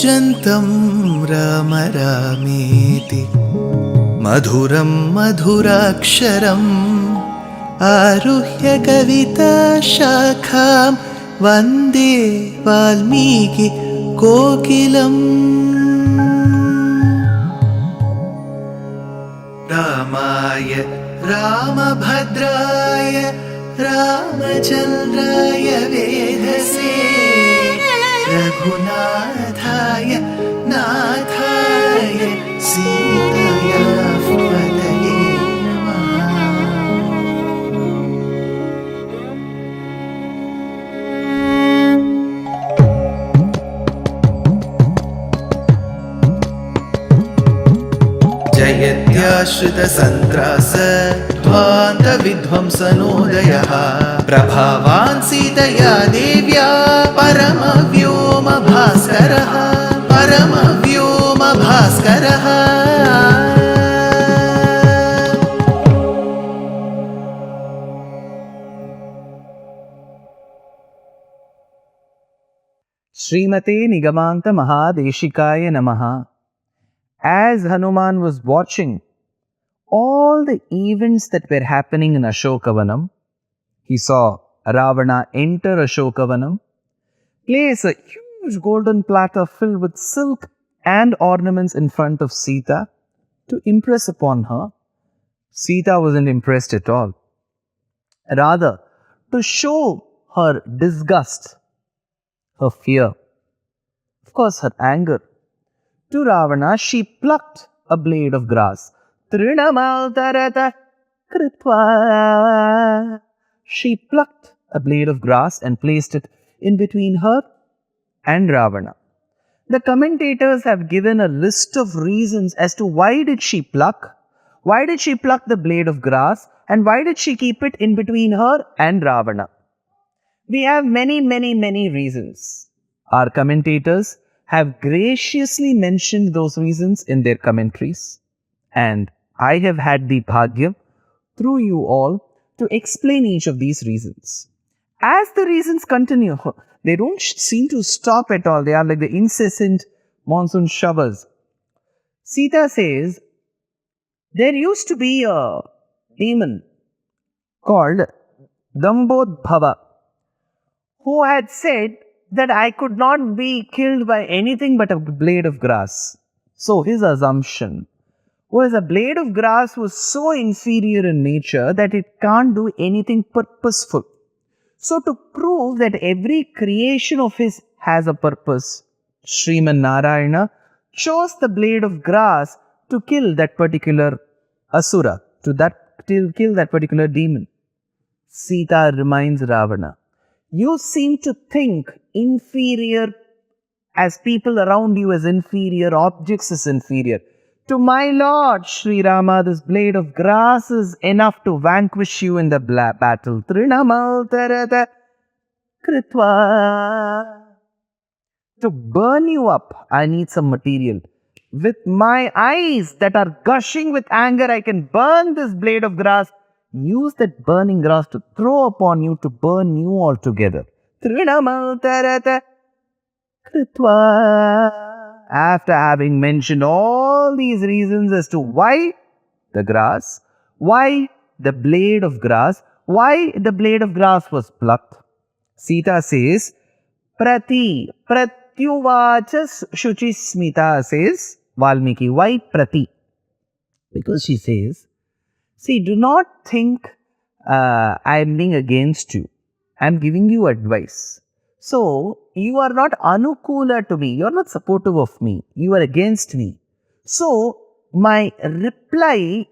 कूजन्तं राम रामेति मधुरं मधुराक्षरम् आरुह्य कविताशाखां वन्दे वाल्मीकि कोकिलम्। रामाय रामभद्राय रामचन्द्राय वेधसे रघुनाथाय नाथाय सीताया पतये नमः। जयत्याश्रितसन्त्रास ध्वान्तविध्वंसनोदयः प्रभावान् सीतया देव्या परमव्योमभास्करः परमव्योमभास्करः। Srimate Nigamanta Mahadeshikaya Namaha. As Hanuman was watching all the events that were happening in Ashokavanam, he saw Ravana enter Ashokavanam, place a huge golden platter filled with silk and ornaments in front of Seetā to impress upon her. Seetā wasn't impressed at all. Rather, to show her disgust, her fear, of course her anger, to Ravana, she plucked a blade of grass. Trinamaltarata kritva. She plucked a blade of grass and placed it in between her and Ravana. The commentators have given a list of reasons as to why did she pluck the blade of grass, and why did she keep it in between her and Ravana. We have many reasons. Our commentators have graciously mentioned those reasons in their commentaries, and I have had the bhagya through you all to explain each of these reasons. As the reasons continue, they don't seem to stop at all. They are like the incessant monsoon showers. Seetā says, there used to be a demon called Dambodbhava who had said that I could not be killed by anything but a blade of grass. So his assumption was a blade of grass was so inferior in nature that it can't do anything purposeful. So to prove that every creation of his has a purpose, Sriman Narayana chose the blade of grass to kill that particular asura, to kill that particular demon. Seetā reminds Ravana, you seem to think inferior as people around you as inferior, objects as inferior. To my Lord Sri Rama, this blade of grass is enough to vanquish you in the battle. Trinamal tarata kritva. To burn you up, I need some material. With my eyes that are gushing with anger, I can burn this blade of grass. Use that burning grass to throw upon you to burn you altogether. Trinamal tarata kritva. After having mentioned all these reasons as to why the grass, why the blade of grass, why the blade of grass was plucked, Seetā says, Pratyuvachas Shuchismita says, Valmiki, why Prati? Because she says, see, do not think I am being against you. I am giving you advice. So, you are not anukula to me. You are not supportive of me. You are against me. So, my reply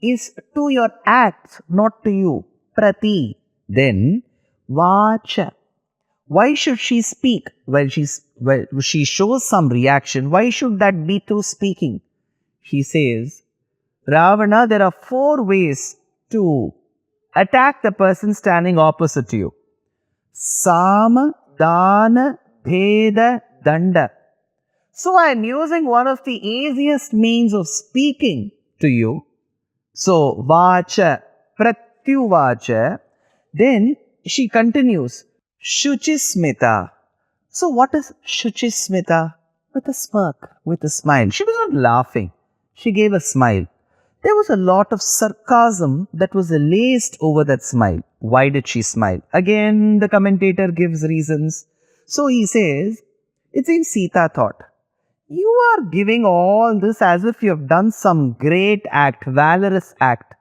is to your acts, not to you. Prati. Then, vacha. Why should she speak? Well, she shows some reaction. Why should that be through speaking? She says, Ravana, there are 4 ways to attack the person standing opposite to you. Sama, Dana, Bheda, Danda. So I am using one of the easiest means of speaking to you. So, Vacha, Pratyuvacha. Then she continues, Shuchismita. So what is Shuchismita? with a smirk, with a smile. She was not laughing. She gave a smile. There was a lot of sarcasm that was laced over that smile. Why did she smile? Again, the commentator gives reasons. So he says, it seems Seetā thought, you are giving all this as if you have done some great act, valorous act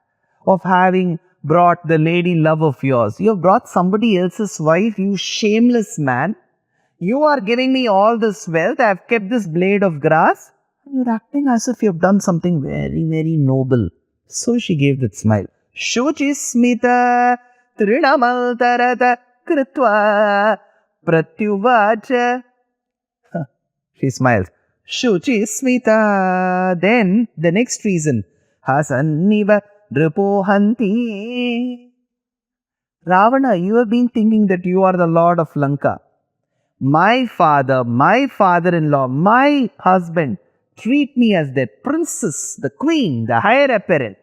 of having brought the lady love of yours. You have brought somebody else's wife, you shameless man. You are giving me all this wealth. I have kept this blade of grass. And you're acting as if you have done something very, very noble. So she gave that smile. Shuchismita trinamaltarata kritva pratyuvacha. She smiles. Shuchismita. Then the next reason. Hasanniva dripohanti. Ravana, you have been thinking that you are the Lord of Lanka. My father, my father-in-law, my husband treat me as their princess, the queen, the heir apparent.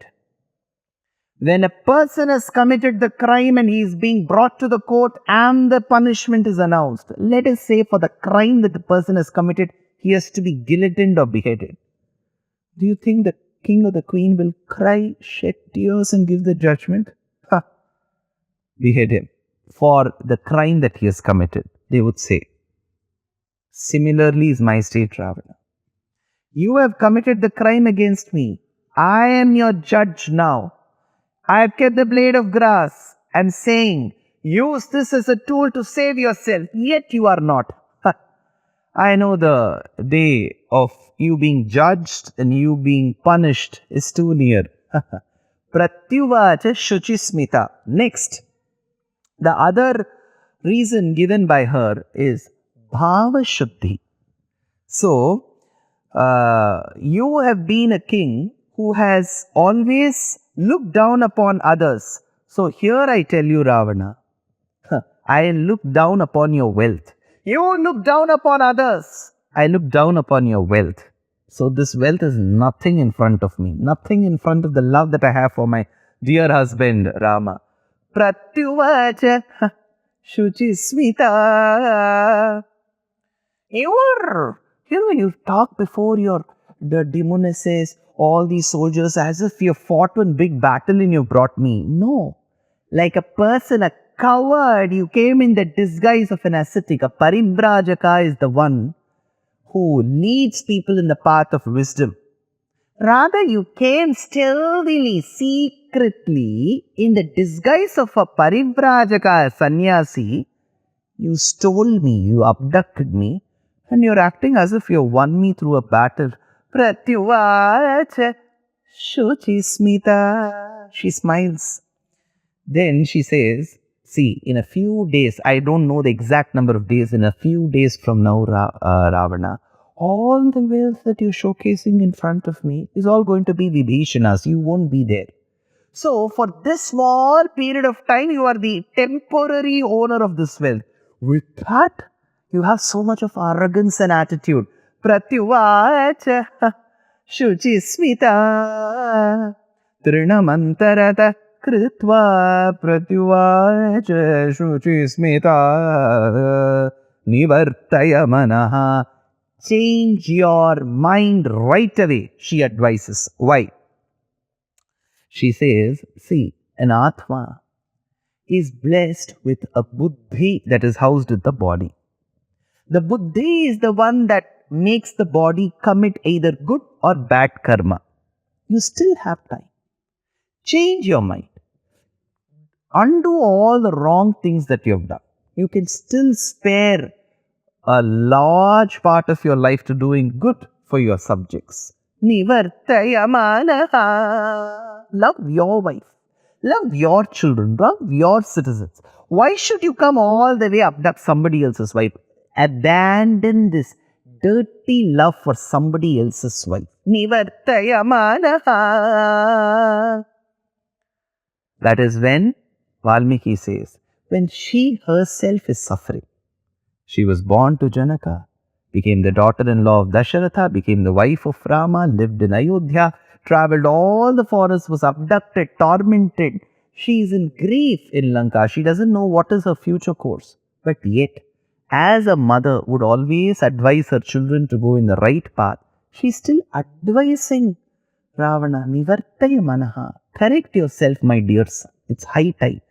When a person has committed the crime and he is being brought to the court and the punishment is announced, let us say for the crime that the person has committed, he has to be guillotined or beheaded. Do you think the king or the queen will cry, shed tears and give the judgment? Ha! Behead him for the crime that he has committed, they would say. Similarly is my state, Ravana. You have committed the crime against me. I am your judge now. I have kept the blade of grass and saying, use this as a tool to save yourself, yet you are not. I know the day of you being judged and you being punished is too near. Pratyuvacha shuchismita. Next, the other reason given by her is bhava shuddhi. So, you have been a king who has always looked down upon others. So here I tell you, Ravana, I look down upon your wealth. You look down upon others. I look down upon your wealth. So this wealth is nothing in front of me, nothing in front of the love that I have for my dear husband, Rama. Pratyuvacha shuchismita. You talk before the demonesses, all these soldiers, as if you fought one big battle and you brought me. No. Like a person, a coward, you came in the disguise of an ascetic. A parimbrajaka is the one who leads people in the path of wisdom. Rather, you came stealthily, secretly, in the disguise of a parivrajaka, a sannyasi. You stole me, you abducted me, and you're acting as if you won me through a battle. Pratyuvacha shuchismita. She smiles. Then she says, see, in a few days, I don't know the exact number of days, in a few days from now, Ravana, all the wealth that you're showcasing in front of me is all going to be Vibhishana's. You won't be there. So, for this small period of time, you are the temporary owner of this wealth. With that, you have so much of arrogance and attitude. Pratyuvacha shuchismita trinamantarata kritva pratyuvacha shuchismita nivartaya manaha. Change your mind right away, she advises. Why? She says, see, an Atma is blessed with a buddhi that is housed with the body. The buddhi is the one that makes the body commit either good or bad karma. You still have time. Change your mind. Undo all the wrong things that you have done. You can still spare a large part of your life to doing good for your subjects. Nivartaya manaha. Love your wife. Love your children. Love your citizens. Why should you come all the way abduct somebody else's wife? Abandon this dirty love for somebody else's wife. Nivartaya manaha. That is when Valmiki says, when she herself is suffering. She was born to Janaka, became the daughter-in-law of Dasharatha, became the wife of Rama, lived in Ayodhya, travelled all the forests, was abducted, tormented. She is in grief in Lanka. She doesn't know what is her future course. But yet, as a mother would always advise her children to go in the right path, she's still advising Ravana, Nivartaya Manaha. Correct yourself, my dear son. It's high time.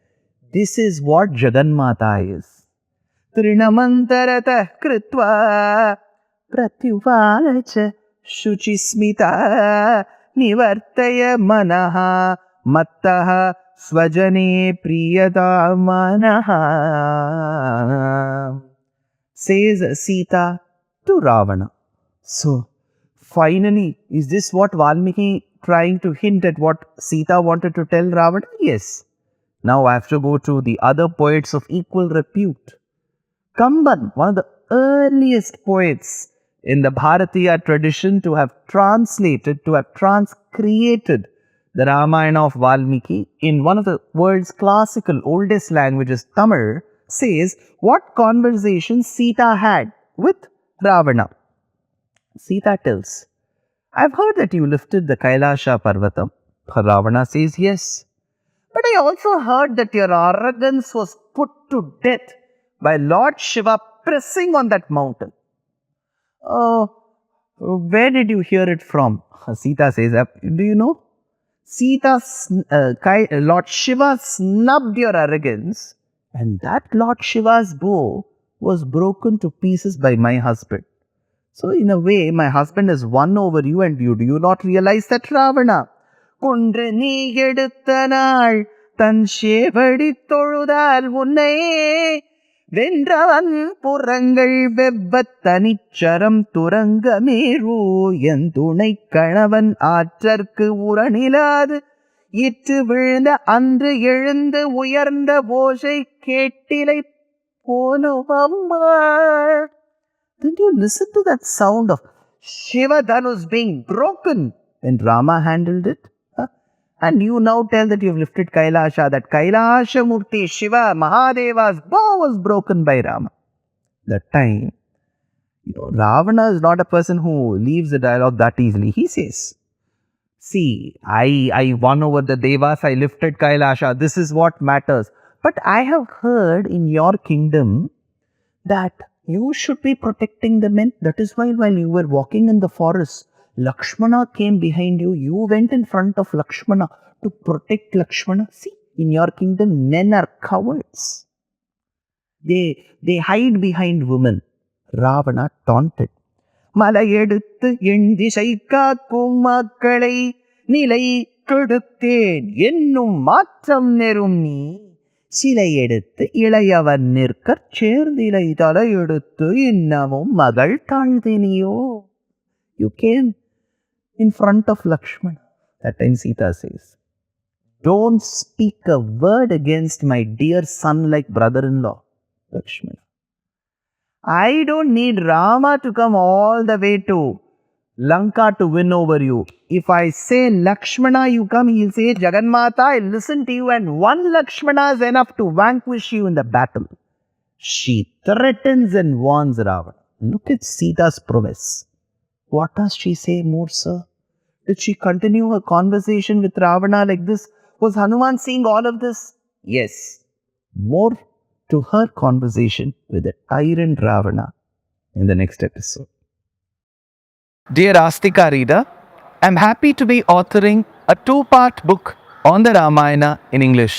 This is what Jagannmata is. Trinamantarata kritva pratyuvacha shuchismita nivartaya manaha mattaha swajane priyata manaha, says Seetā to Ravana. So, finally, is this what Valmiki trying to hint at what Seetā wanted to tell Ravana? Yes. Now I have to go to the other poets of equal repute. Kamban, one of the earliest poets in the Bharatiya tradition to have translated, to have transcreated the Ramayana of Valmiki in one of the world's classical oldest languages, Tamil, says what conversation Seetā had with Ravana. Seetā tells, I've heard that you lifted the Kailasha Parvatam. Ravana says, yes. But I also heard that your arrogance was put to death by Lord Shiva pressing on that mountain. Oh, where did you hear it from? Seetā says, do you know? Lord Shiva snubbed your arrogance, and that Lord Shiva's bow was broken to pieces by my husband. So in a way, my husband has won over you, and do you not realize that, Ravana? Kundra நீ எடுத்த நாள் தன் சேவடி தொழுதால் உன்னை வென்றவன் புறங்கள் வெவ்வத் தனிச்சரம் துரங்கமேரு என் துணை கணவன் ஆற்றற்கு உரணிலாது இற்று விழுந்த அன்று எழுந்து உயர்ந்த ஓசை கேட்டிலை போலுமம்மா. Didn't you listen to that sound of Shiva Dhanush being broken when Rama handled it? And you now tell that you have lifted Kailasha, that Kailasha Murti Shiva Mahadeva's bow was broken by Rama. That time, Ravana is not a person who leaves the dialogue that easily. He says, see, I won over the Devas, I lifted Kailasha, this is what matters. But I have heard in your kingdom that you should be protecting the men. That is why while you were walking in the forest, Lakshmana came behind you. You went in front of Lakshmana to protect Lakshmana. See, in your kingdom, men are cowards. They hide behind women. Ravana taunted. Malayeduttu endisai kaakkum makkalai nilai keduthen ennum maatram nerum nee. சிலை எடுத்து இளையவன் நிற்கச் சேர்ந்திலை தலை எடுத்து இன்னமும் மகள் தாழ்தினியோ. You came in front of Lakshmana. That time Seetā says, don't speak a word against my dear son-like brother-in-law, Lakshmana. I don't need Rama to come all the way to Lanka to win over you. If I say Lakshmana, you come, he'll say Jagannmata, I'll listen to you, and one Lakshmana is enough to vanquish you in the battle. She threatens and warns Ravana. Look at Sita's prowess. What does she say more, sir? Did she continue her conversation with Ravana like this? Was Hanuman seeing all of this? Yes. More to her conversation with the tyrant Ravana in the next episode. Dear Astika reader, I'm happy to be authoring a 2-part book on the Ramayana in English.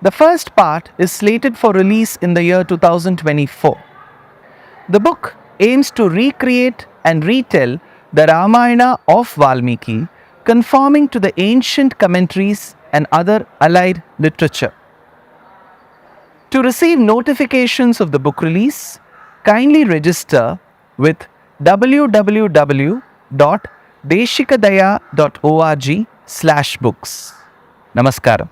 The first part is slated for release in the year 2024. The book aims to recreate and retell the Ramayana of Valmiki, conforming to the ancient commentaries and other allied literature. To receive notifications of the book release, kindly register with www.deshikadaya.org/books. Namaskaram.